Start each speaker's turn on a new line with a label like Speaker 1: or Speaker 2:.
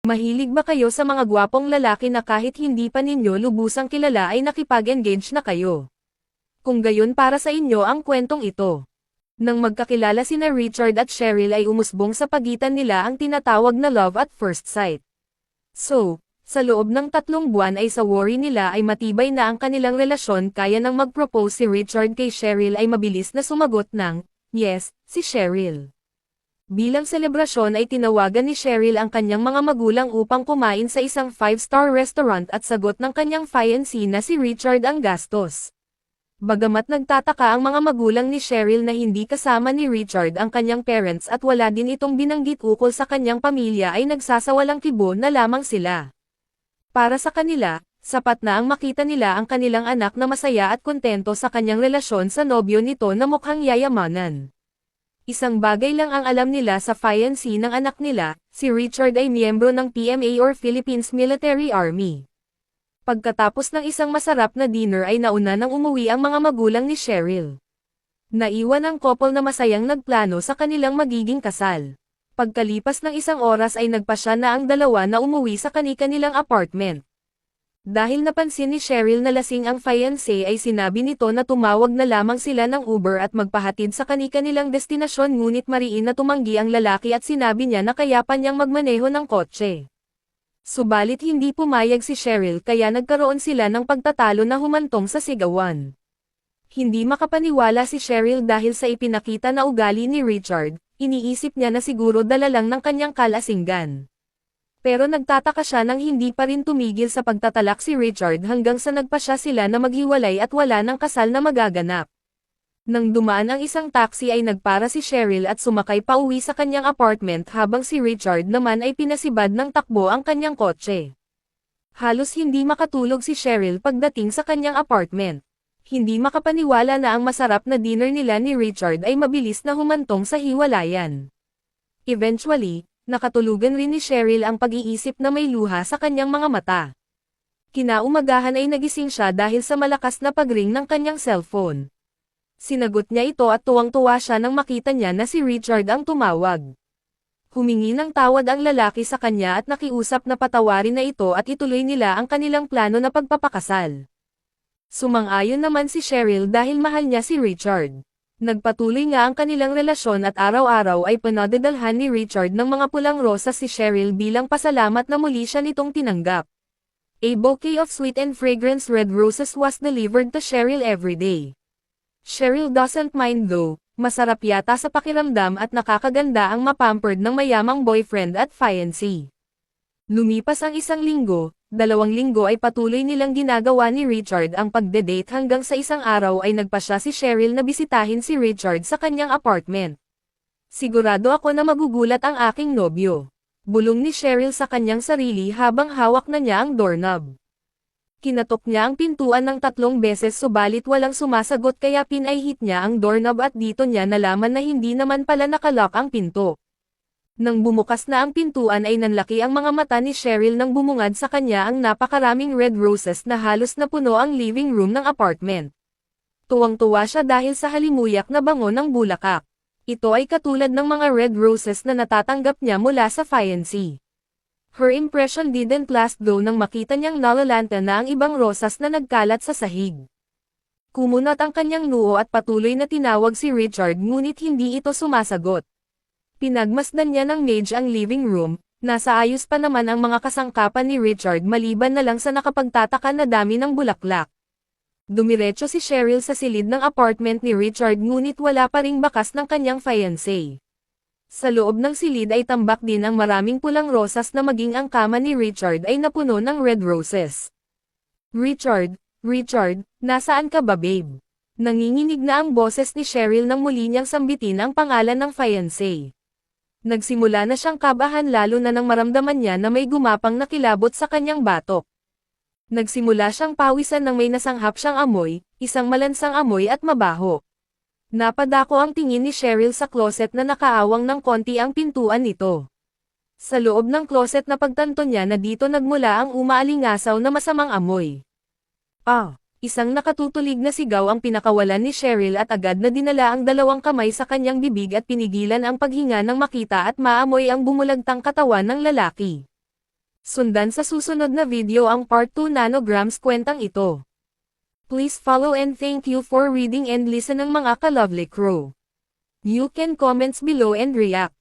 Speaker 1: Mahilig ba kayo sa mga gwapong lalaki na kahit hindi pa ninyo lubusang kilala ay nakipag-engage na kayo? Kung gayon para sa inyo ang kwentong ito. Nang magkakilala sina Richard at Cheryl ay umusbong sa pagitan nila ang tinatawag na love at first sight. So, sa loob ng 3 buwan ay sa worry nila ay matibay na ang kanilang relasyon kaya nang mag-propose si Richard kay Cheryl ay mabilis na sumagot ng, yes, si Cheryl. Bilang selebrasyon ay tinawagan ni Cheryl ang kanyang mga magulang upang kumain sa isang 5-star restaurant at sagot ng kanyang fiancé na si Richard ang gastos. Bagamat nagtataka ang mga magulang ni Cheryl na hindi kasama ni Richard ang kanyang parents at wala din itong binanggit ukol sa kanyang pamilya ay nagsasawalang kibo na lamang sila. Para sa kanila, sapat na ang makita nila ang kanilang anak na masaya at kontento sa kanyang relasyon sa nobyo nito na mukhang yayamanan. Isang bagay lang ang alam nila sa fiancé ng anak nila, si Richard ay miyembro ng PMA or Philippines Military Army. Pagkatapos ng isang masarap na dinner ay nauna nang umuwi ang mga magulang ni Cheryl. Naiwan ang couple na masayang nagplano sa kanilang magiging kasal. Pagkalipas ng 1 oras ay nagpasya na ang dalawa na umuwi sa kani-kanilang apartment. Dahil napansin ni Cheryl na lasing ang fiancé ay sinabi nito na tumawag na lamang sila ng Uber at magpahatid sa kani-kanilang destinasyon ngunit mariin na tumanggi ang lalaki at sinabi niya na kaya pa niyang magmaneho ng kotse. Subalit hindi pumayag si Cheryl kaya nagkaroon sila ng pagtatalo na humantong sa sigawan. Hindi makapaniwala si Cheryl dahil sa ipinakita na ugali ni Richard, iniisip niya na siguro dala lang ng kanyang kalasinggan. Pero nagtataka siya nang hindi pa rin tumigil sa pagtatalak si Richard hanggang sa nagpasya sila na maghiwalay at wala ng kasal na magaganap. Nang dumaan ang isang taxi ay nagpara si Cheryl at sumakay pa uwi sa kanyang apartment habang si Richard naman ay pinasibad ng takbo ang kanyang kotse. Halos hindi makatulog si Cheryl pagdating sa kanyang apartment. Hindi makapaniwala na ang masarap na dinner nila ni Richard ay mabilis na humantong sa hiwalayan. Eventually, nakatulugan rin ni Cheryl ang pag-iisip na may luha sa kanyang mga mata. Kinaumagahan ay nagising siya dahil sa malakas na pagring ng kanyang cellphone. Sinagot niya ito at tuwang-tuwa siya nang makita niya na si Richard ang tumawag. Humingi ng tawad ang lalaki sa kanya at nakiusap na patawarin na ito at ituloy nila ang kanilang plano na pagpapakasal. Sumang-ayon naman si Cheryl dahil mahal niya si Richard. Nagpatuloy nga ang kanilang relasyon at araw-araw ay pinadadalhan ni Richard ng mga pulang rosas si Cheryl bilang pasalamat na muli siya nitong tinanggap. A bouquet of sweet and fragrant red roses was delivered to Cheryl every day. Cheryl doesn't mind though, masarap yata sa pakiramdam at nakakaganda ang mapampered ng mayamang boyfriend at fiancé. Lumipas ang 1 linggo, 2 linggo ay patuloy nilang ginagawa ni Richard ang pagde-date hanggang sa isang araw ay nagpasya si Cheryl na bisitahin si Richard sa kanyang apartment. Sigurado ako na magugulat ang aking nobyo. Bulong ni Cheryl sa kanyang sarili habang hawak na niya ang doorknob. Kinatok niya ang pintuan ng 3 beses subalit walang sumasagot kaya pinahit niya ang doorknob at dito niya nalaman na hindi naman pala nakalock ang pinto. Nang bumukas na ang pintuan ay nanlaki ang mga mata ni Cheryl nang bumungad sa kanya ang napakaraming red roses na halos napuno ang living room ng apartment. Tuwang-tuwa siya dahil sa halimuyak na bango ng bulaklak. Ito ay katulad ng mga red roses na natatanggap niya mula sa fiancé. Her impression didn't last though nang makita niyang nalalanta na ang ibang rosas na nagkalat sa sahig. Kumunat ang kanyang noo at patuloy na tinawag si Richard ngunit hindi ito sumasagot. Pinagmasdan niya ng maid ang living room, nasa ayos pa naman ang mga kasangkapan ni Richard maliban na lang sa nakapagtataka na dami ng bulaklak. Dumiretso si Cheryl sa silid ng apartment ni Richard ngunit wala pa ring bakas ng kanyang fiancé. Sa loob ng silid ay tambak din ang maraming pulang rosas na maging ang kama ni Richard ay napuno ng red roses. Richard, nasaan ka ba babe? Nanginginig na ang boses ni Cheryl nang muli niyang sambitin ang pangalan ng fiancé. Nagsimula na siyang kabahan lalo na nang maramdaman niya na may gumapang na kilabot sa kanyang batok. Nagsimula siyang pawisan nang may nasanghap siyang amoy, isang malansang amoy at mabaho. Napadako ang tingin ni Cheryl sa closet na nakaawang ng konti ang pintuan nito. Sa loob ng closet na pagtanto niya na dito nagmula ang umaalingasaw na masamang amoy. Isang nakatutulig na sigaw ang pinakawalan ni Cheryl at agad na dinala ang 2 kamay sa kanyang bibig at pinigilan ang paghinga nang makita at maamoy ang bumulagtang katawan ng lalaki. Sundan sa susunod na video ang Part 2 Nanograms kwentang ito. Please follow and thank you for reading and listen ng mga ka-lovely crew. You can comments below and react.